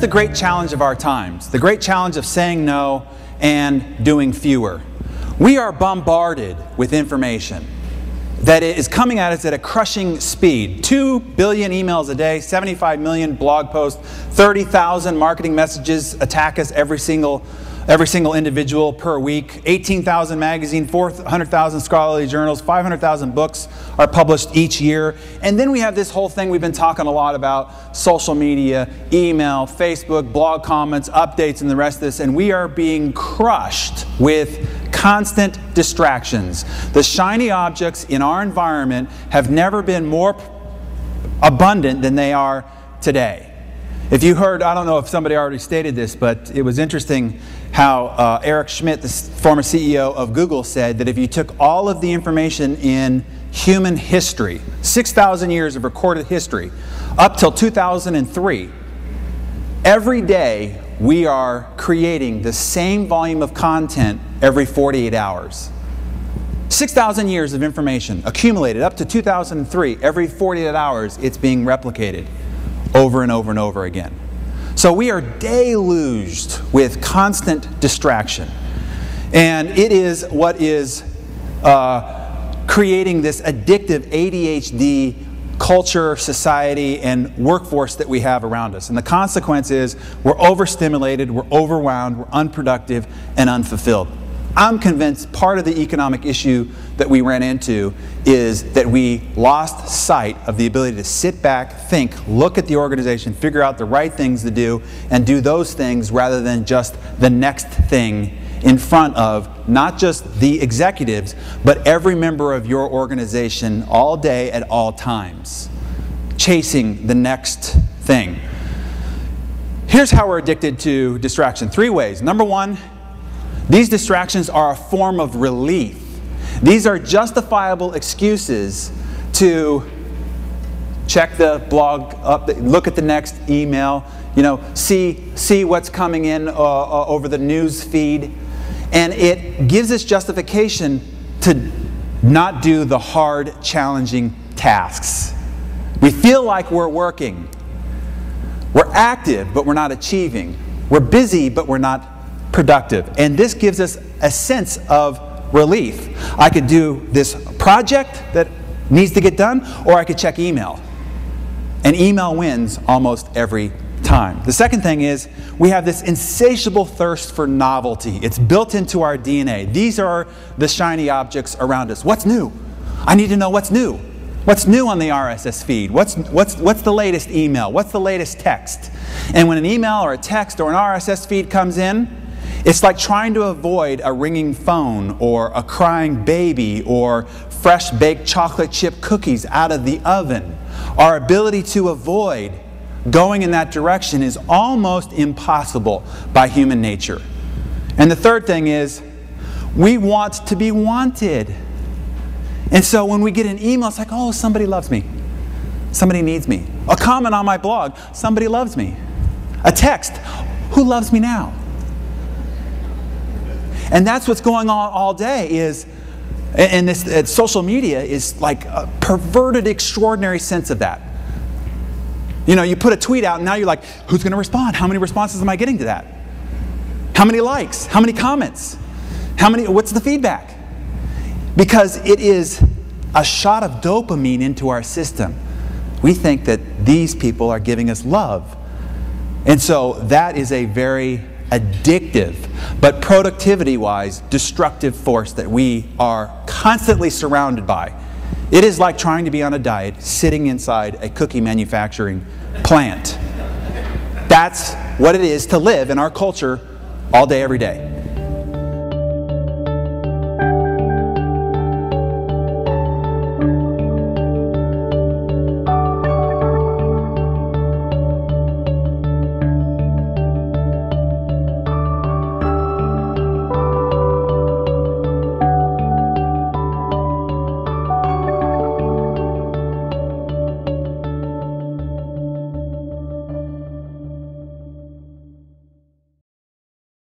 the great challenge of our times, the great challenge of saying no and doing fewer. We are bombarded with information that is coming at us at a crushing speed. 2 billion emails a day, 75 million blog posts, 30,000 marketing messages attack us every single individual per week, 18,000 magazines, 400,000 scholarly journals, 500,000 books are published each year. And then we have this whole thing we've been talking a lot about, social media, email, Facebook, blog comments, updates, and the rest of this, and we are being crushed with constant distractions. The shiny objects in our environment have never been more abundant than they are today. If you heard, I don't know if somebody already stated this, but it was interesting how Eric Schmidt, the former CEO of Google, said that if you took all of the information in human history, 6,000 years of recorded history, up till 2003, every day we are creating the same volume of content every 48 hours. 6,000 years of information accumulated up to 2003, every 48 hours it's being replicated over and over and over again. So we are deluged with constant distraction. And it is what is creating this addictive ADHD culture, society, and workforce that we have around us. And the consequence is we're overstimulated, we're overwhelmed, we're unproductive, and unfulfilled. I'm convinced part of the economic issue that we ran into is that we lost sight of the ability to sit back, think, look at the organization, figure out the right things to do, and do those things rather than just the next thing in front of not just the executives, but every member of your organization all day at all times, chasing the next thing. Here's how we're addicted to distraction. 3 ways. Number 1, these distractions are a form of relief. These are justifiable excuses to check the blog, look at the next email, see what's coming in over the news feed. And it gives us justification to not do the hard, challenging tasks. We feel like we're working. We're active, but we're not achieving. We're busy, but we're not productive. And this gives us a sense of relief. I could do this project that needs to get done, or I could check email. And email wins almost every time. The second thing is we have this insatiable thirst for novelty. It's built into our DNA. These are the shiny objects around us. What's new? I need to know what's new. What's new on the RSS feed? What's the latest email? What's the latest text? And when an email or a text or an RSS feed comes in, it's like trying to avoid a ringing phone or a crying baby or fresh baked chocolate chip cookies out of the oven. Our ability to avoid going in that direction is almost impossible by human nature. And the third thing is we want to be wanted. And so when we get an email, it's like, oh, somebody loves me. Somebody needs me. A comment on my blog, somebody loves me. A text, who loves me now? And that's what's going on all day is, and this social media is like a perverted, extraordinary sense of that. You put a tweet out and now you're like, who's going to respond? How many responses am I getting to that? How many likes? How many comments? What's the feedback? Because it is a shot of dopamine into our system. We think that these people are giving us love. And so that is a very addictive, but productivity-wise, destructive force that we are constantly surrounded by. It is like trying to be on a diet, sitting inside a cookie manufacturing plant. That's what it is to live in our culture all day, every day.